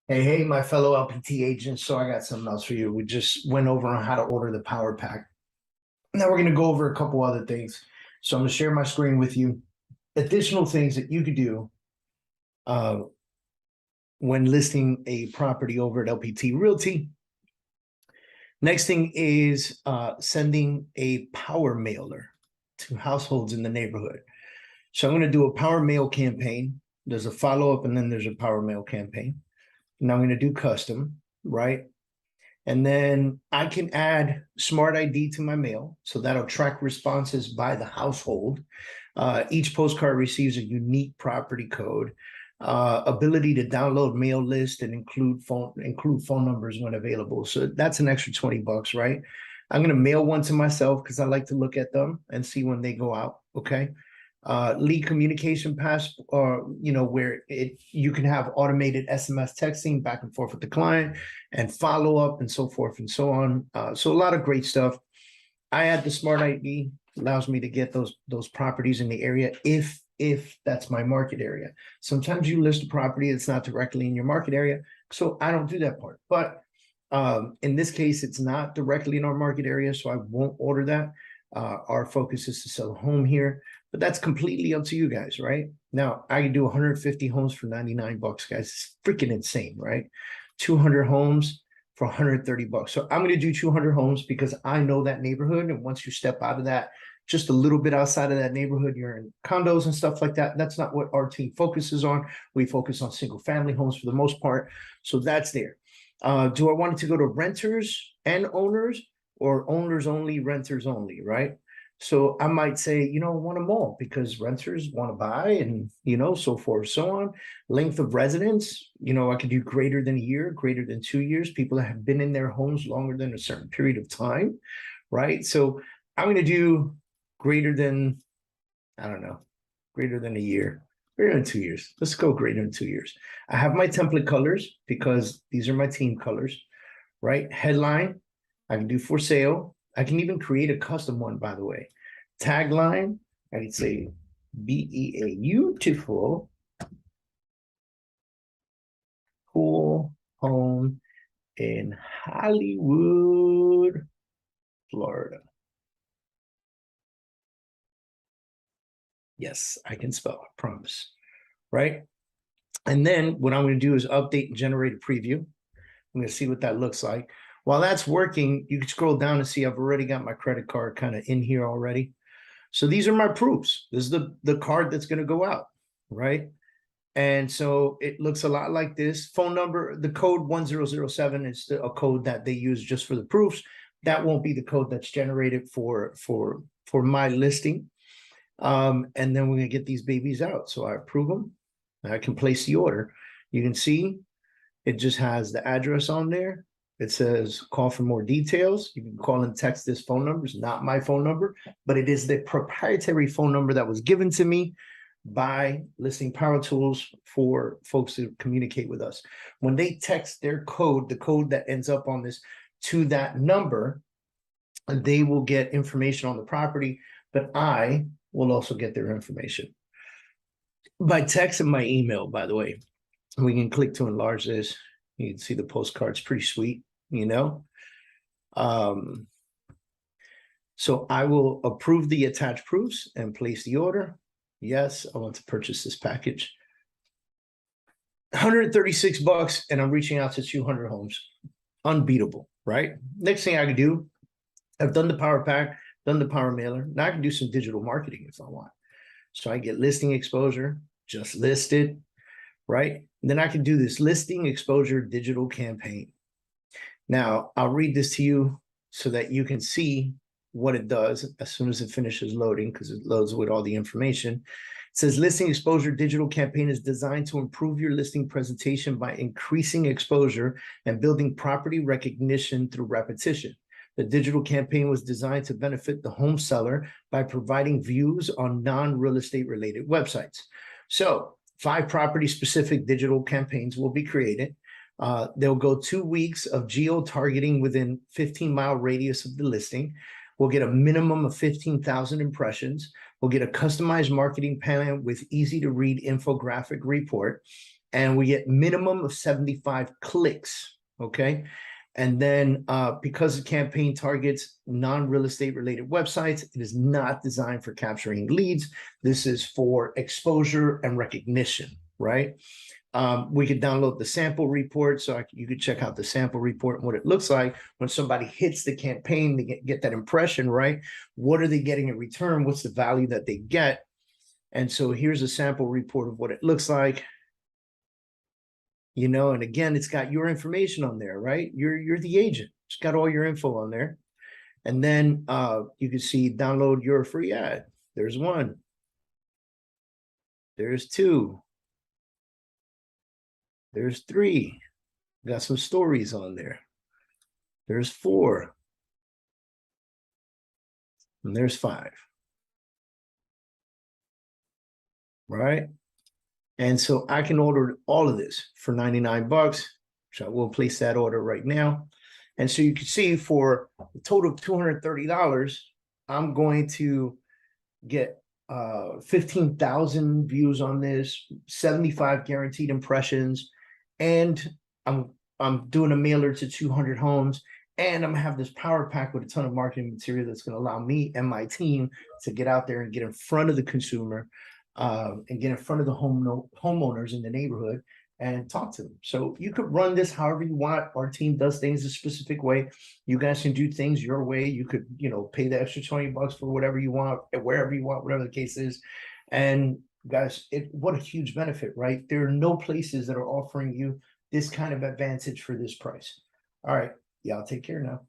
Hey, my fellow LPT agents. So I got something else for you. We just went over on how to order the power pack. Now we're going to go over a couple other things. So I'm going to share my screen with you. Additional things that you could do when listing a property over at LPT Realty. Next thing is sending a power mailer to households in the neighborhood. So I'm going to do a power mail campaign. There's a follow-up and then there's a power mail campaign. Now I'm going to do custom, right? And then I can add Smart ID to my mail. So that'll track responses by the household. Each postcard receives a unique property code, ability to download mail list and include phone numbers when available. So that's an extra $20, right? I'm going to mail one to myself because I like to look at them and see when they go out. Okay. Lead communication pass, or where you can have automated SMS texting back and forth with the client and follow up and so forth and so on. So a lot of great stuff. I add the Smart ID, allows me to get those properties in the area if that's my market area. Sometimes you list a property that's not directly in your market area, so I don't do that part. But in this case, it's not directly in our market area, so I won't order that. Our focus is to sell a home here. But that's completely up to you guys, right? Now, I can do 150 homes for 99 bucks, guys. It's freaking insane, right? 200 homes for 130 bucks. So I'm going to do 200 homes because I know that neighborhood. And once you step out of that, just a little bit outside of that neighborhood, you're in condos and stuff like that. That's not what our team focuses on. We focus on single family homes for the most part. So that's there. Do I want it to go to renters and owners, or owners only, renters only, right? So I might say, I want them all because renters want to buy and, so forth, so on. Length of residence, I could do greater than a year, greater than 2 years. People that have been in their homes longer than a certain period of time, right? So I'm going to do greater than, I don't know, greater than a year, greater than 2 years. Let's go greater than 2 years. I have my template colors because these are my team colors, right? Headline, I can do for sale. I can even create a custom one, by the way. Tagline, I can say beautiful, cool home in Hollywood, Florida. Yes, I can spell, I promise, right? And then what I'm going to do is update and generate a preview. I'm going to see what that looks like. While that's working, you can scroll down and see I've already got my credit card kind of in here already. So these are my proofs. This is the card that's going to go out, right? And so it looks a lot like this. Phone number, the code 1007 is a code that they use just for the proofs. That won't be the code that's generated for my listing. And then we're going to get these babies out. So I approve them. I can place the order. You can see it just has the address on there. It says call for more details. You can call and text this phone number. It's not my phone number, but it is the proprietary phone number that was given to me by Listing Power Tools for folks to communicate with us. When they text their code, the code that ends up on this to that number, they will get information on the property, but I will also get their information by text and my email, by the way. We can click to enlarge this. You can see the postcard's pretty sweet, So I will approve the attached proofs and place the order. Yes, I want to purchase this package. 136 bucks, and I'm reaching out to 200 homes. Unbeatable, right? Next thing I can do, I've done the power pack, done the power mailer. Now I can do some digital marketing if I want. So I get listing exposure, just listed, right? And then I can do this listing exposure digital campaign. Now, I'll read this to you so that you can see what it does as soon as it finishes loading, because it loads with all the information. It says listing exposure digital campaign is designed to improve your listing presentation by increasing exposure and building property recognition through repetition. The digital campaign was designed to benefit the home seller by providing views on non-real estate related websites. So 5 property-specific digital campaigns will be created. They'll go 2 weeks of geo-targeting within 15-mile radius of the listing. We'll get a minimum of 15,000 impressions. We'll get a customized marketing plan with easy-to-read infographic report. and we get minimum of 75 clicks, okay? And then because the campaign targets non-real estate related websites, it is not designed for capturing leads. This is for exposure and recognition, right? We could download the sample report, so you could check out the sample report and what it looks like when somebody hits the campaign to get that impression, right? What are they getting in return? What's the value that they get? And so here's a sample report of what it looks like. You know, and again, it's got your information on there, right? You're the agent. It's got all your info on there. And then you can see download your free ad. There's one. There's two. There's three. Got some stories on there. There's four. And there's five. Right? And so I can order all of this for 99 bucks, which I will place that order right now. And so you can see for a total of $230, I'm going to get 15,000 views on this, 75 guaranteed impressions, and I'm doing a mailer to 200 homes, and I'm gonna have this power pack with a ton of marketing material that's going to allow me and my team to get out there and get in front of the consumer and get in front of the homeowners in the neighborhood and talk to them. So you could run this however you want. Our team does things a specific way. You guys can do things your way. You could, you know, pay the extra 20 bucks for whatever you want, wherever you want, whatever the case is. And guys, what a huge benefit, right? There are no places that are offering you this kind of advantage for this price. All right, y'all take care now.